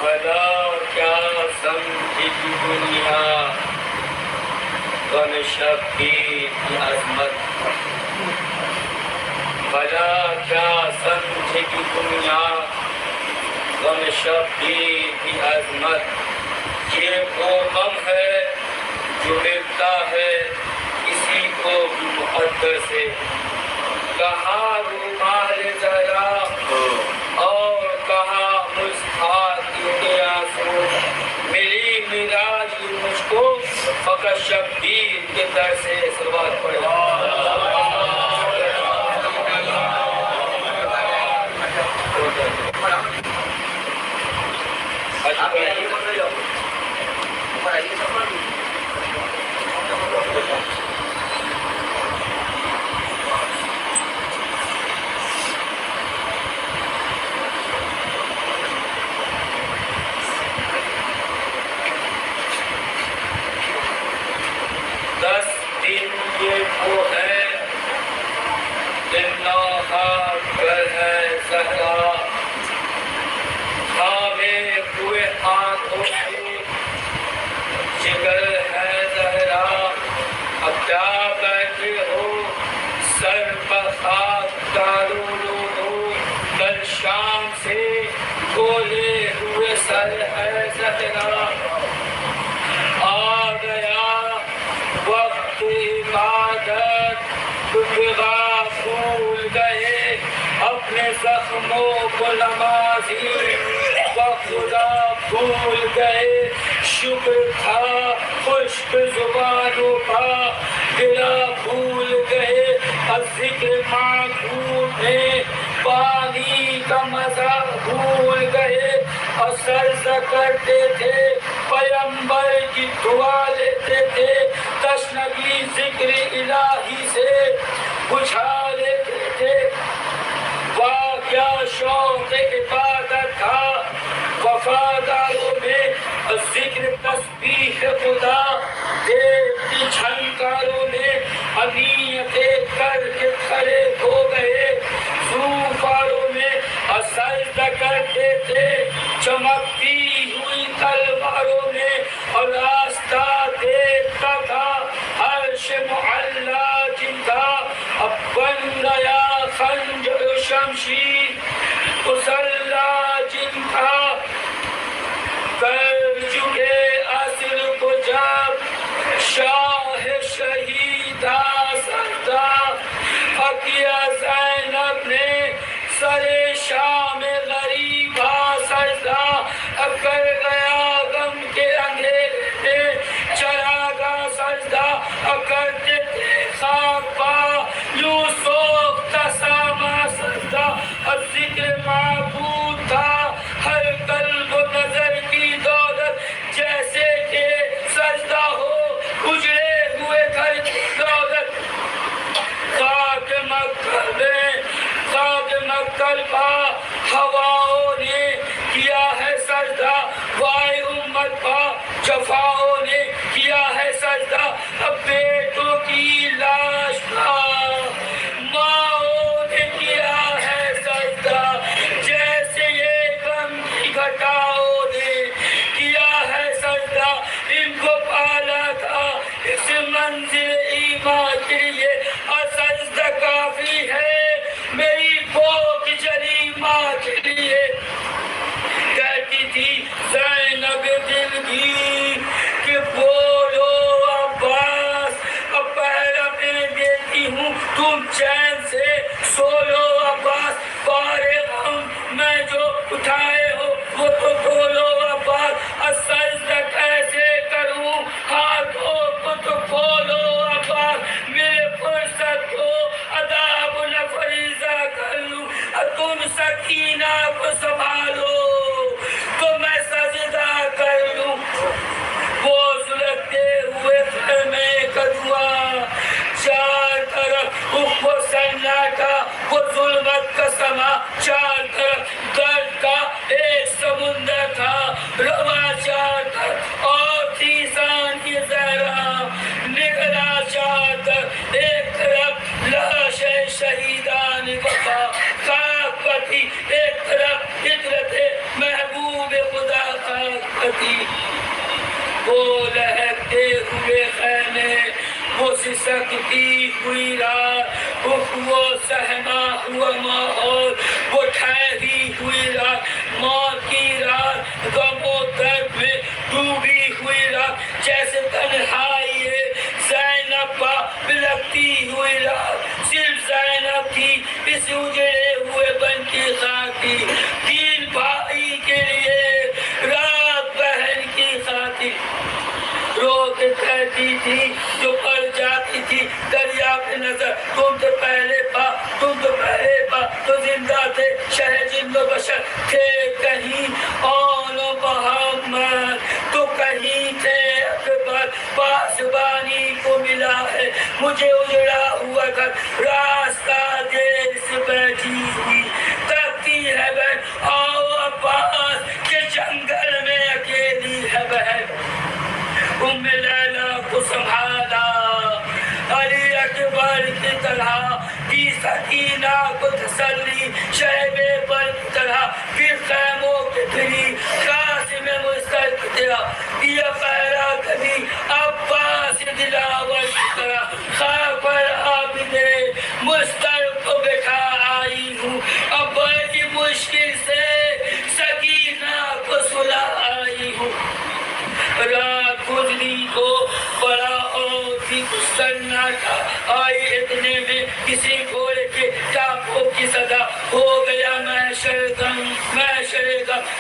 بھلا کیا سمجھی تو دنیا غم شبیر کی عظمت، بھلا کیا سمجھے گی دنیا غم شبیر کی عظمت، یہ وہ غم ہے جو ملتا ہے کسی کو بھی مقدر سے، کہاں رومال ذرا اور کہاں مسکراتی کے آنسو، ملی میراج مجھ کو فقط شبیر کے در سے سوال پڑا۔ اپنے زخموں کو نمازی خدا بھول گئے، شکر تھا خشک زبانوں کا گلا بھول گئے، اب ذکر معقول میں پانی کا مزہ بھول گئے، اور سجدہ کرتے تھے پیغمبر کی دعا لیتے تھے، تشنگی ذکر الہی سے بجھا لیتے تھے، واہ کیا شوق عبادت تھا وفاداروں میں، ذکر تسبیح خدا دیوتی جھنکاروں نے انیتیں کر کے کھڑے ہو گئے، زوفاروں میں سجدہ کرتے تھے چمکتی ہوئی تلواروں میں، اور راستہ دیکھتا تھا عرش معلا جن کا، اب بن گیا خنجر و شمشیر مسلح جن کا، کر چکے اصل کو جب شاہ شہیدہ سجدہ، فقیہ زینب نے سر شام غریبہ سجدہ، کر گیا غم کے اندھیرے میں چراغا سجدہ، کرتے تھے خاک پا یوسف تسامہ سجدہ، ذکر معبود تھا ہر قلب و نظر کی دولت، جیسے کہ سجدہ ہو اجڑے ہوئے گھر کی دولت، خاک مکہ میں خاک مکہ پا ہواؤں نے کیا ہے سجدہ، وائے امت پا جفاؤں نے کیا ہے سجدہ، اب بیٹوں کی لاش پا ماؤں نے کیا ہے سجدہ، جیسے یہ غم کی گھٹاؤں نے کیا ہے سجدہ، ان کو پالا تھا اس منزل ایمان کے لیے، اور سجدہ کافی ہے میری بھوک جلی ماں کے لیے، کہتی تھی زینب دل کی کہ بولو عباس، اب پہلا میں دیتی ہوں تم چین سے سو لو عباس، فارغ ہوں میں جو اٹھائے ہو وہ تو بولو عباس، سجدہ کیسے کروں ہاتھوں کو تو کھولو عباس، میرے فرصت کو عذاب نفریضہ کر لوں، تم سکینہ کو سنبھالو تو میں سجدہ کر لوں، وہ سلگتے ہوئے خیمے کا دھواں، چار طرف حکم و سناٹا، وہ ظلمت کا سما، چار طرف درد کا ایک سمندر تھا رواں، چار پتی، وہ لہکتے ہوئے خیمے، وہ سسکتی ہوئی رات، وہ سہما ہوا ماحول، وہ ٹھہری ہوئی رات، موت کی رات، غم و درد میں ڈوبی ہوئی رات، جیسے تنہائی زینب کا بلکتی ہوئی رات، صرف زینب تھی اس اجڑے ہوئے بن کی خاطی، تین بھائی کے لیے رات بہن کی خاطر رو کے کہتی تھی، جو پڑ جاتی تھی دریا پہ نظر، تم تو پہلے پا، تم تو پہلے پا، تو زندہ تھے شہ جن و بشر، تھے کہیں آن و محمد، تو کہیں تھے اکبر، پاسبانی کو ملا ہے مجھے اجڑا ہوا گھر، راستہ دیر سے بیٹھی ہوئی تکتی ہے بہن، آؤ عباس کے جنگل میں اکیلی ہے بہن، ام لیلا کو سنبھالا، علی اکبر کی طرح کی سکینہ کو تسلی، شیبے پر کی طرح پھر خیموں کے پھری، قاسم مستر کی طرح دیا پہرا کبھی، عباس دلاور کی طرح خیبر عابد مستر کو بٹھا آئی ہوں، اب بڑی مشکل سے سکینہ کو سلا آئی ہوں، رات گزری تو بڑا اور بھی سناٹا، آئی اتنے میں کسی گھوڑے کے ٹاپوں کی صدا، ہو گیا محشر غم،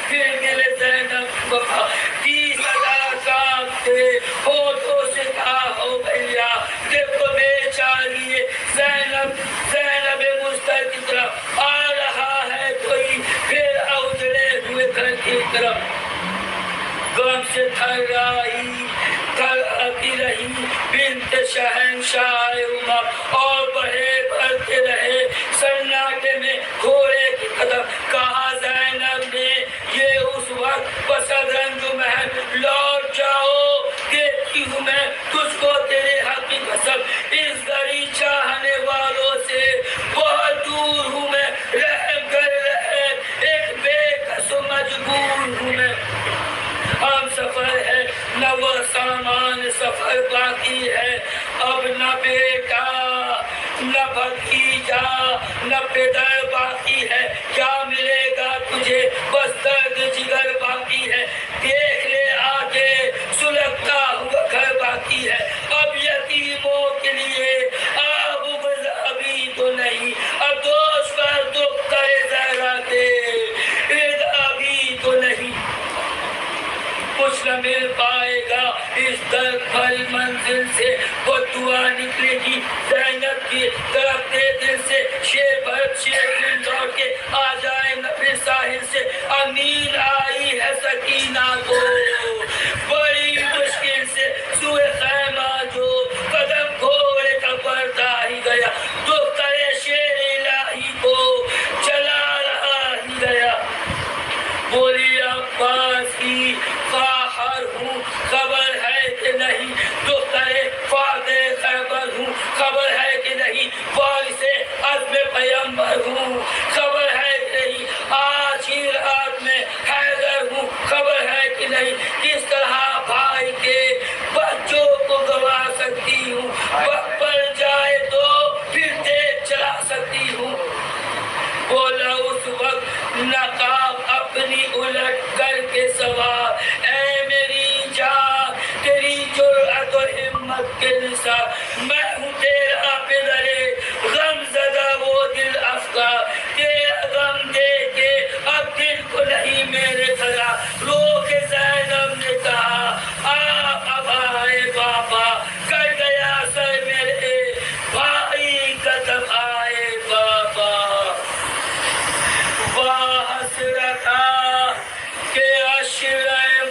پھر ملے زینب وفا کی صدا، کانپتے ہونٹوں سے کہا ہو بھیا دیکھو بیچاری زینب مستر کی طرف آ رہا ہے کوئی، پھر اجڑے ہوئے گھر کی طرف غم سے تھر آتی رہی بنت شہنشاہ عمر، اور بڑھے بڑھتے رہے سناٹے میں گھوڑے کی قدم، کہا زینب نے یہ اس وقت بسر رنج محل، لوٹ جاؤ دیکھتی ہوں میں تجھ کو تیرے حق کی قسم، اس گھڑی چاہنے والوں سے بہت دور ہوں میں، رحم کر رحم ایک بے کس و مجبور ہوں میں، ہم سفر ہے نہ وہ سامان سفر باقی ہے، اب نہ بیٹا نہ بھتیجا نہ پدر باقی ہے، کیا ملے گا تجھے بس درد جگر باقی ہے، دیکھ لے آگے سلگتا ہوا گھر باقی ہے، اب یتیموں کے لیے آب ابھی تو نہیں، اب دوست پر دکھ کرے زہرا دے ابھی تو نہیں، کچھ نہ مل پائے گا اس درد بھری منزل سے، وہ دعا نکلے گی زینب کی طرف دل سے، شیر دل لوٹ کے آ جائے نہ پھر ساحل سے، امین آئی ہے سکینہ کو بڑی مشکل سے سوئے خیمہ، جو قدم گھوڑے کا بڑھتا ہی گیا، دختر شیر الہی کو چلا رہا ہی گیا، بولی عباس کی خواہر ہوں خبر ہے کہ نہیں، دختر فاتح خیبر ہوں خبر ہے کہ نہیں، وارث عزم پیمبر ہوں خبر ہے کہ نہیں، آج ہی رات میں حیدر ہوں خبر ہے کہ نہیں، کس طرح بھائی کے بچوں کو گوا سکتی ہوں، وقت پڑ جائے تو پھر تیز چلا سکتی ہوں، بولا اس وقت نقاب اپنی الٹ کر کے سوار، اے میری جان تیری جرأت و ہمت کے نثار، میں ہوں تیرا پدر غم زدہ وہ دل افکار، تیرا غم دے کے اب دل کو نہیں میرے طرح، رو کے زینب نے کہا اب آئے بابا، کر گیا سر میرے بھائی قدم آئے بابا، حسرتا کہ عشرۂ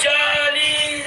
40